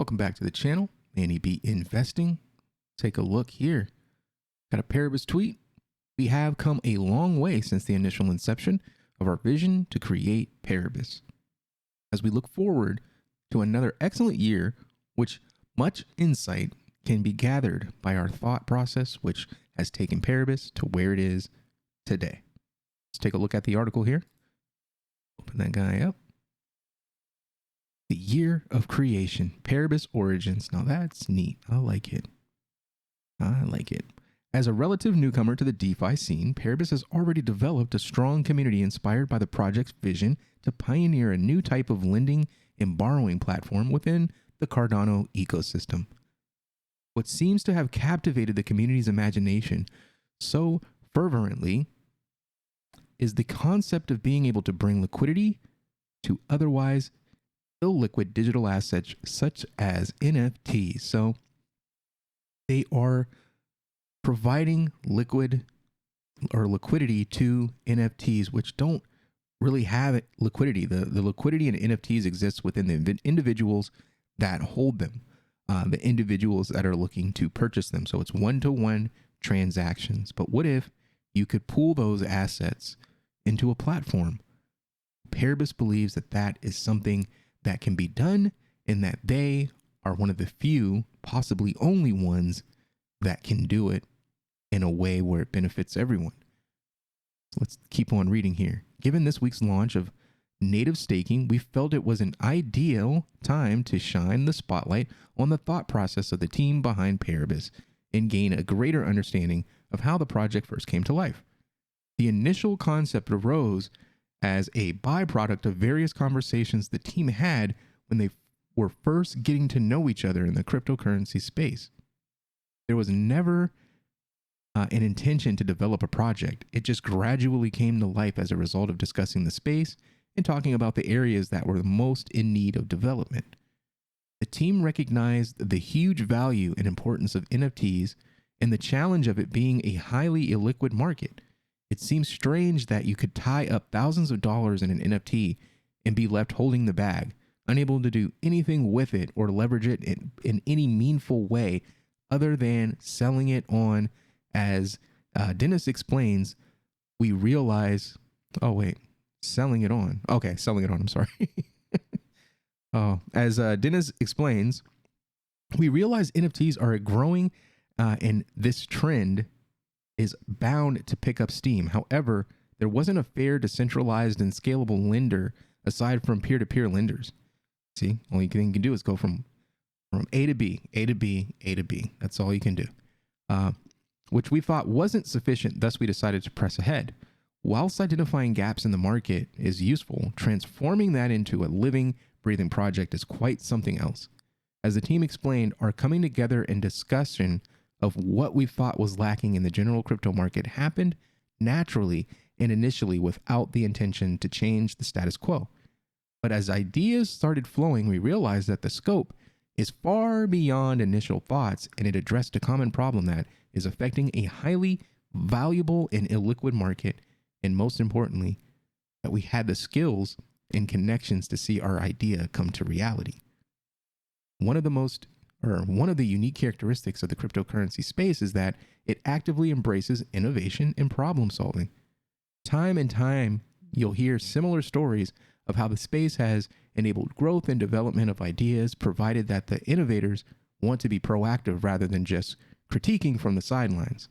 Welcome back to the channel, Manny B Investing. Take a look here. Got a Paribus tweet. We have come a long way since the initial inception of our vision to create Paribus. As we look forward to another excellent year, which much insight can be gathered by our thought process, which has taken Paribus to where it is today. Let's take a look at the article here. Open that guy up. The year of creation, Paribus origins. Now that's neat. I like it. As a relative newcomer to the DeFi scene, Paribus has already developed a strong community inspired by the project's vision to pioneer a new type of lending and borrowing platform within the Cardano ecosystem. What seems to have captivated the community's imagination so fervently is the concept of being able to bring liquidity to otherwise illiquid digital assets such as NFTs. So they are providing liquidity to NFTs, which don't really have liquidity. The liquidity in NFTs exists within the individuals that hold them, the individuals that are looking to purchase them. So it's one-to-one transactions. But what if you could pool those assets into a platform? Paribus believes that that is something that can be done, and that they are one of the few, possibly only ones, that can do it in a way where it benefits everyone. Let's keep on reading here. Given this week's launch of native staking, we felt it was an ideal time to shine the spotlight on the thought process of the team behind Paribus and gain a greater understanding of how the project first came to life. The initial concept arose as a byproduct of various conversations the team had when they were first getting to know each other in the cryptocurrency space. There was never an intention to develop a project. It just gradually came to life as a result of discussing the space and talking about the areas that were the most in need of development. The team recognized the huge value and importance of NFTs and the challenge of it being a highly illiquid market. It seems strange that you could tie up thousands of dollars in an NFT and be left holding the bag, unable to do anything with it or leverage it in any meaningful way other than selling it on. As Dennis explains, we realize, selling it on. Okay, selling it on, I'm sorry. As Dennis explains, we realize NFTs are growing and this trend is bound to pick up steam. However, there wasn't a fair, decentralized, and scalable lender aside from peer-to-peer lenders. See, all you can do is go from A to B, A to B, A to B. That's all you can do. Which we thought wasn't sufficient, thus we decided to press ahead. Whilst identifying gaps in the market is useful, transforming that into a living, breathing project is quite something else. As the team explained, our coming together and discussion of what we thought was lacking in the general crypto market happened naturally and initially without the intention to change the status quo. But as ideas started flowing, we realized that the scope is far beyond initial thoughts, and it addressed a common problem that is affecting a highly valuable and illiquid market, and most importantly, that we had the skills and connections to see our idea come to reality. One of the unique characteristics of the cryptocurrency space is that it actively embraces innovation and problem solving. Time and time, you'll hear similar stories of how the space has enabled growth and development of ideas, provided that the innovators want to be proactive rather than just critiquing from the sidelines.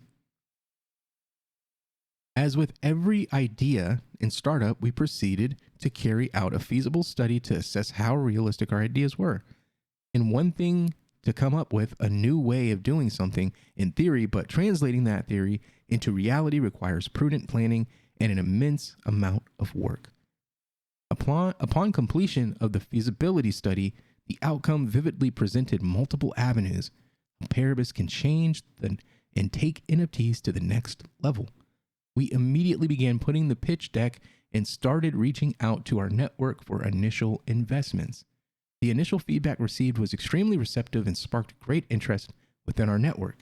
As with every idea and startup, we proceeded to carry out a feasible study to assess how realistic our ideas were. And one thing to come up with a new way of doing something in theory, but translating that theory into reality requires prudent planning and an immense amount of work. Upon completion of the feasibility study, the outcome vividly presented multiple avenues how Paribus can change and take NFTs to the next level. We immediately began putting the pitch deck and started reaching out to our network for initial investments. The initial feedback received was extremely receptive and sparked great interest within our network.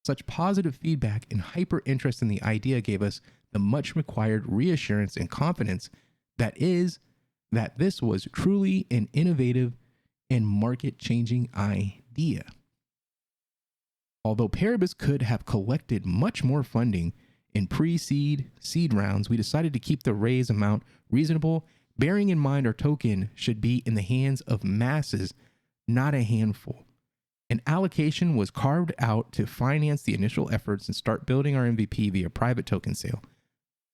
Such positive feedback and hyper interest in the idea gave us the much required reassurance and confidence that this was truly an innovative and market-changing idea. Although Paribus could have collected much more funding in pre-seed, seed rounds, we decided to keep the raise amount reasonable, bearing in mind our token should be in the hands of masses, not a handful. An allocation was carved out to finance the initial efforts and start building our MVP via private token sale.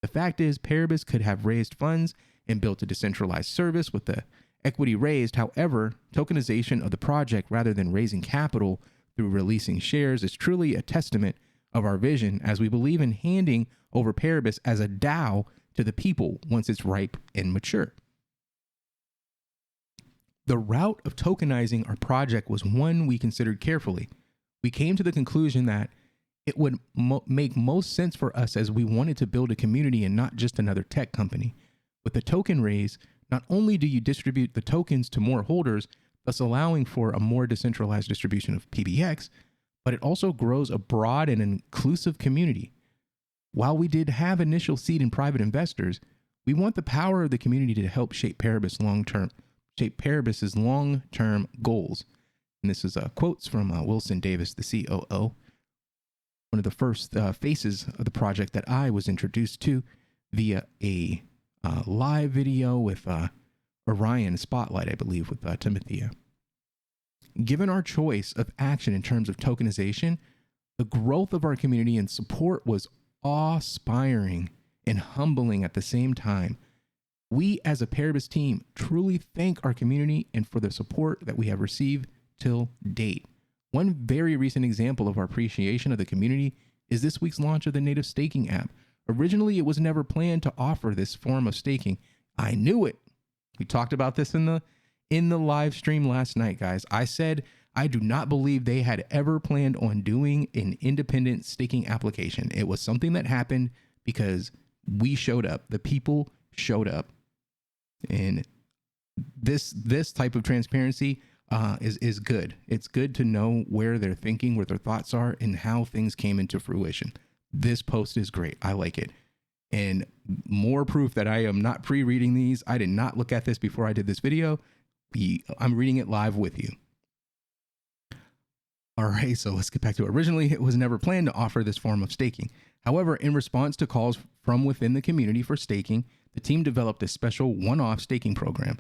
The fact is, Paribus could have raised funds and built a decentralized service with the equity raised. However, tokenization of the project rather than raising capital through releasing shares is truly a testament of our vision, as we believe in handing over Paribus as a DAO to the people once it's ripe and mature. The route of tokenizing our project was one we considered carefully. We came to the conclusion that it would make most sense for us, as we wanted to build a community and not just another tech company. With the token raise, not only do you distribute the tokens to more holders, thus allowing for a more decentralized distribution of PBX, but it also grows a broad and inclusive community. While we did have initial seed and private investors, we want the power of the community to help shape Paribus's long-term goals. And this is quotes from Wilson Davis, the COO, one of the first faces of the project that I was introduced to via a live video with Orion Spotlight, I believe, with Timothea. Given our choice of action in terms of tokenization, the growth of our community and support was awe-inspiring and humbling at the same time. We as a Paribus team truly thank our community and for the support that we have received till date. One very recent example of our appreciation of the community is this week's launch of the native staking app. Originally, it was never planned to offer this form of staking. I knew it. We talked about this in the live stream last night, guys. I said I do not believe they had ever planned on doing an independent staking application. It was something that happened because we showed up. The people showed up. And this type of transparency is good. It's good to know where they're thinking, where their thoughts are, and how things came into fruition. This post is great. I like it. And more proof that I am not pre-reading these. I did not look at this before I did this video. I'm reading it live with you. All right, so let's get back to it. Originally, it was never planned to offer this form of staking. However, in response to calls from within the community for staking, the team developed a special one-off staking program.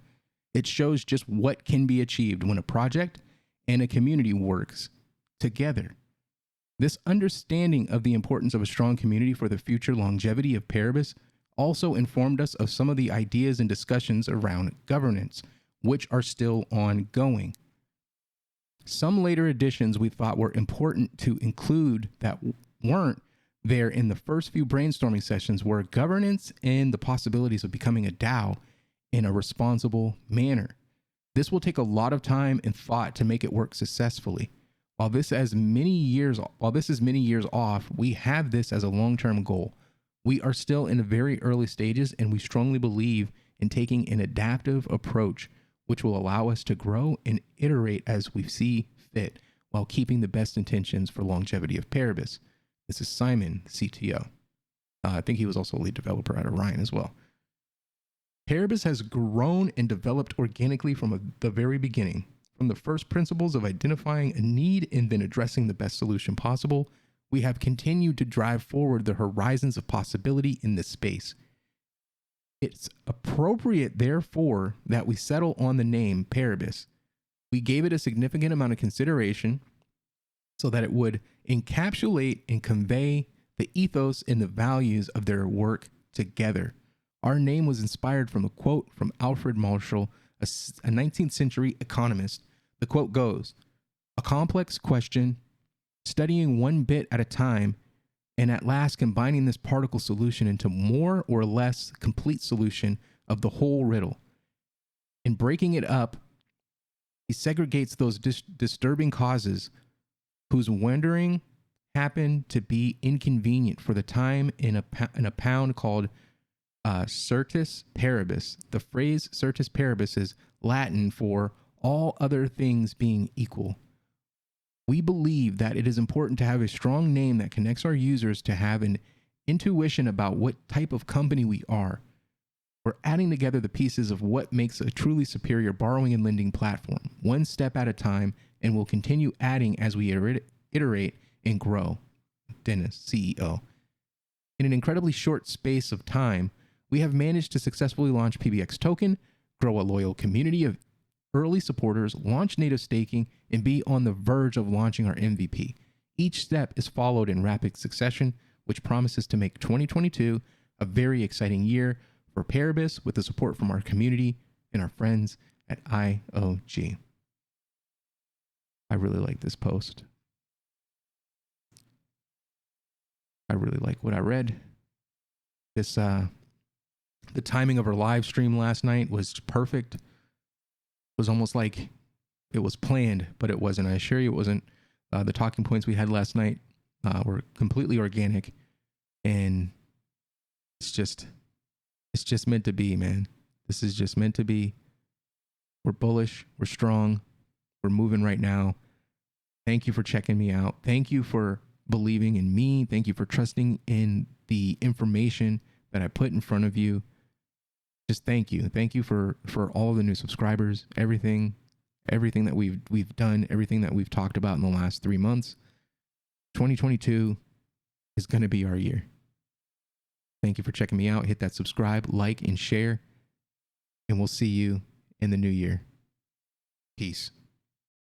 It shows just what can be achieved when a project and a community works together. This understanding of the importance of a strong community for the future longevity of Paribus also informed us of some of the ideas and discussions around governance, which are still ongoing. Some later additions we thought were important to include that weren't there in the first few brainstorming sessions were governance and the possibilities of becoming a DAO in a responsible manner. This will take a lot of time and thought to make it work successfully. While this is many years off, we have this as a long-term goal. We are still in the very early stages, and we strongly believe in taking an adaptive approach, which will allow us to grow and iterate as we see fit, while keeping the best intentions for longevity of Paribus. This is Simon, CTO. I think he was also a lead developer at Orion as well. Paribus has grown and developed organically from the very beginning, from the first principles of identifying a need and then addressing the best solution possible. We have continued to drive forward the horizons of possibility in this space. It's appropriate, therefore, that we settle on the name Paribus. We gave it a significant amount of consideration so that it would encapsulate and convey the ethos and the values of their work together. Our name was inspired from a quote from Alfred Marshall, a 19th century economist. The quote goes, "A complex question, studying one bit at a time, and at last combining this particle solution into more or less complete solution of the whole riddle. In breaking it up, he segregates those disturbing causes whose wandering happen to be inconvenient for the time in a pound called certus paribus." The phrase certus paribus is Latin for all other things being equal. We believe that it is important to have a strong name that connects our users to have an intuition about what type of company we are. We're adding together the pieces of what makes a truly superior borrowing and lending platform, one step at a time, and we'll continue adding as we iterate and grow. Dennis, CEO. In an incredibly short space of time, we have managed to successfully launch PBX token, grow a loyal community of early supporters, launch native staking, and be on the verge of launching our MVP. Each step is followed in rapid succession, which promises to make 2022 a very exciting year for Paribus with the support from our community and our friends at IOG. I really like this post. I really like what I read. This the timing of our live stream last night was perfect. It was almost like it was planned, but it wasn't. I assure you it wasn't. The talking points we had last night were completely organic, and it's just meant to be, man. This is just meant to be. We're bullish. We're strong. We're moving right now. Thank you for checking me out. Thank you for believing in me. Thank you for trusting in the information that I put in front of you. Just thank you. Thank you for all of the new subscribers, everything that we've done, everything that we've talked about in the last 3 months. 2022 is going to be our year. Thank you for checking me out. Hit that subscribe, like, and share, and we'll see you in the new year. Peace.